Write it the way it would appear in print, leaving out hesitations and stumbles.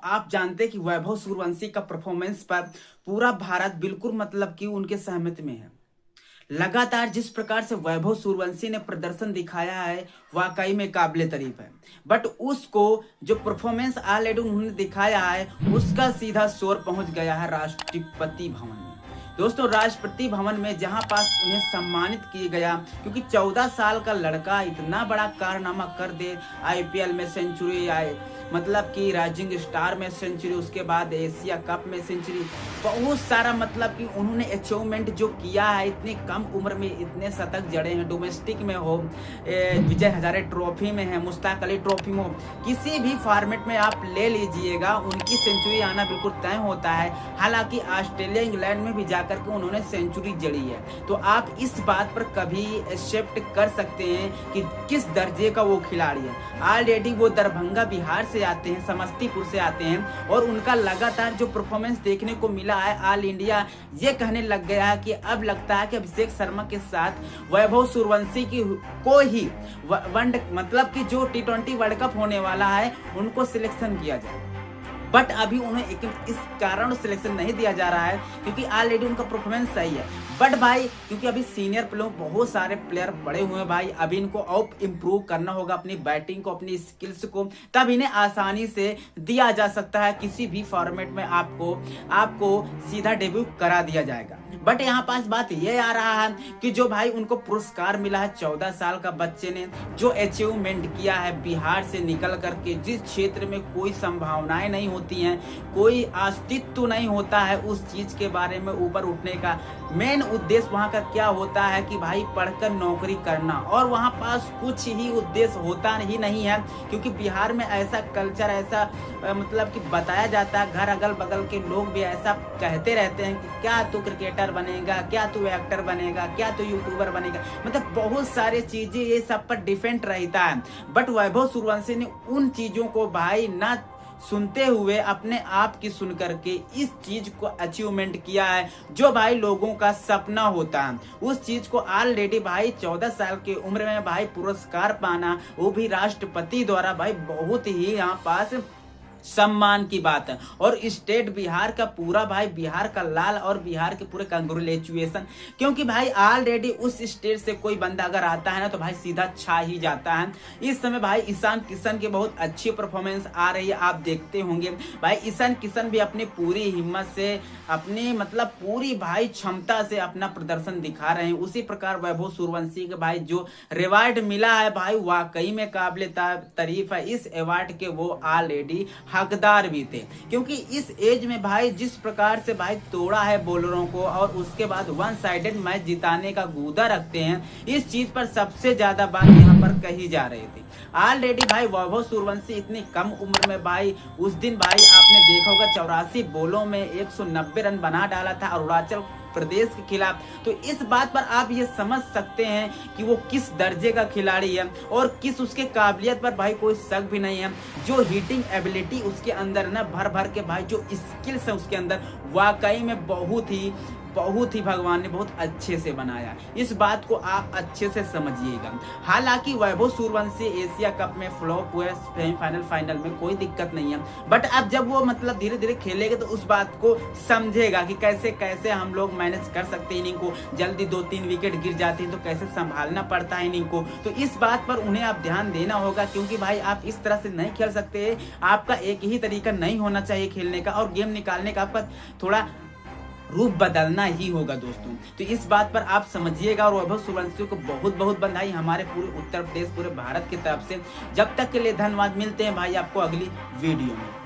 आप जानते हैं कि वैभव सूर्यवंशी का परफॉर्मेंस पर पूरा भारत बिल्कुल मतलब कि उनके सहमति में है। लगातार जिस प्रकार से वैभव सूर्यवंशी ने प्रदर्शन दिखाया है वाकई में काबिले तारीफ है। बट उसको जो परफॉर्मेंस ऑलरेडी उन्होंने दिखाया है उसका सीधा शोर पहुंच गया है राष्ट्रपति भवन में। दोस्तों, राष्ट्रपति भवन में जहां पास उन्हें सम्मानित किया गया, क्योंकि 14 साल का लड़का इतना बड़ा कारनामा कर दे, आईपीएल में सेंचुरी आए, मतलब कि राइजिंग स्टार में सेंचुरी, उसके बाद एशिया कप में सेंचुरी, बहुत सारा मतलब कि उन्होंने अचीवमेंट जो किया है, इतनी कम उम्र में इतने शतक जड़े हैं, डोमेस्टिक में हो, विजय हजारे ट्रॉफी में है, मुश्ताक अली ट्रॉफी में हो, किसी भी फॉर्मेट में आप ले लीजिएगा उनकी सेंचुरी आना बिल्कुल तय होता है। हालांकि ऑस्ट्रेलिया इंग्लैंड में भी जाकर के उन्होंने सेंचुरी जड़ी है, तो आप इस बात पर कभी एक्सेप्ट कर सकते हैं कि किस दर्जे का वो खिलाड़ी है। ऑलरेडी वो दरभंगा बिहार से आते हैं, समस्तीपुर से आते हैं, और उनका लगातार जो परफॉर्मेंस देखने को मिला है, ऑल इंडिया ये कहने लग गया है कि अब लगता है कि अभिषेक शर्मा के साथ वैभव सूर्यवंशी की को ही मतलब कि जो T20 वर्ल्ड कप होने वाला है उनको सिलेक्शन किया जाए। बट अभी उन्हें इस कारण सिलेक्शन नहीं दिया जा रहा है क्योंकि ऑलरेडी उनका परफॉर्मेंस सही है। बट भाई, क्योंकि अभी सीनियर प्लेयर बहुत सारे प्लेयर बड़े हुए हैं भाई, अभी इनको और इम्प्रूव करना होगा अपनी बैटिंग को, अपनी स्किल्स को, तब इन्हें आसानी से दिया जा सकता है। किसी भी फॉर्मेट में आपको सीधा डेब्यू करा दिया जाएगा। बट यहाँ पास बात ये आ रहा है कि जो भाई उनको पुरस्कार मिला है, 14 साल का बच्चे ने जो अचीवमेंट किया है बिहार से निकल करके, जिस क्षेत्र में कोई संभावनाएं नहीं होती हैं, कोई अस्तित्व नहीं होता है उस चीज के बारे में ऊपर उठने का, मेन उद्देश्य वहां का क्या होता है कि भाई पढ़कर नौकरी करना, और वहां पास कुछ ही उद्देश्य होता ही नहीं है। क्योंकि बिहार में ऐसा कल्चर, ऐसा मतलब कि बताया जाता है, घर अगल बगल के लोग भी ऐसा कहते रहते हैं कि क्या तू क्रिकेटर बनेगा, क्या तू एक्टर बनेगा, क्या तू यूट्यूबर बनेगा, मतलब बहुत सारे चीजें ये सब पर डिफेंड रहता है। बट वैभव सूर्यवंशी ने उन चीजों को भाई ना सुनते हुए अपने आप की सुन करके इस चीज को अचीवमेंट किया है, जो भाई लोगों का सपना होता है। उस चीज को ऑलरेडी भाई 14 साल की उम्र में भाई पुरस्कार पाना, वो भी राष्ट्रपति द्वारा, भाई बहुत ही यहाँ पास सम्मान की बात है। और स्टेट बिहार का पूरा भाई, बिहार का लाल और बिहार के पूरे कांग्रेचुलेशन, क्योंकि भाई ऑलरेडी उस स्टेट से कोई बंदा अगर आता है ना तो भाई सीधा छा ही जाता है। इस समय भाई ईशान किशन की बहुत अच्छी परफॉर्मेंस आ रही है, आप देखते होंगे भाई ईशान किशन भी अपनी पूरी हिम्मत से, अपनी मतलब पूरी भाई क्षमता से अपना प्रदर्शन दिखा रहे हैं। उसी प्रकार वैभव सूर्यवंशी के भाई जो रिवार्ड मिला है भाई वाकई में काबिले तारीफ है। इस अवार्ड के वो ऑलरेडी हकदार भी थे, क्योंकि इस एज में भाई जिस प्रकार से भाई तोड़ा है बॉलरों को, और उसके बाद वन साइडेड मैच जिताने का गूदा रखते हैं, इस चीज पर सबसे ज्यादा बात यहाँ पर कही जा रही थी। ऑलरेडी भाई वैभव सूर्यवंशी इतनी कम उम्र में भाई, उस दिन भाई आपने देखा होगा 84 बॉलों में 190 रन बना डाला था अरुणाचल प्रदेश के खिलाफ। तो इस बात पर आप ये समझ सकते हैं कि वो किस दर्जे का खिलाड़ी है और किस उसके काबिलियत पर भाई कोई शक भी नहीं है। जो हिटिंग एबिलिटी उसके अंदर ना भर भर के भाई जो स्किल्स है उसके अंदर, वाकई में बहुत ही भगवान ने बहुत अच्छे से बनाया। इस बात को आप अच्छे से समझिएगा। हालांकि वैभव सूर्यवंशी एशिया कप में फ्लॉप हुए, सेमीफाइनल फाइनल में कोई दिक्कत नहीं है, बट अब जब वो मतलब धीरे धीरे खेलेगा तो उस बात को समझेगा कि कैसे कैसे हम लोग मैनेज कर सकते हैं इनिंग को। जल्दी 2-3 विकेट गिर जाती है तो कैसे संभालना पड़ता है इनिंग को, तो इस बात पर उन्हें आप ध्यान देना होगा। क्योंकि भाई आप इस तरह से नहीं खेल सकते, आपका एक ही तरीका नहीं होना चाहिए खेलने का, और गेम निकालने का आपका थोड़ा रूप बदलना ही होगा दोस्तों। तो इस बात पर आप समझिएगा। और वैभव सूर्यवंशी को बहुत बहुत बधाई हमारे पूरे उत्तर प्रदेश, पूरे भारत की तरफ से। जब तक के लिए धन्यवाद, मिलते हैं भाई आपको अगली वीडियो में।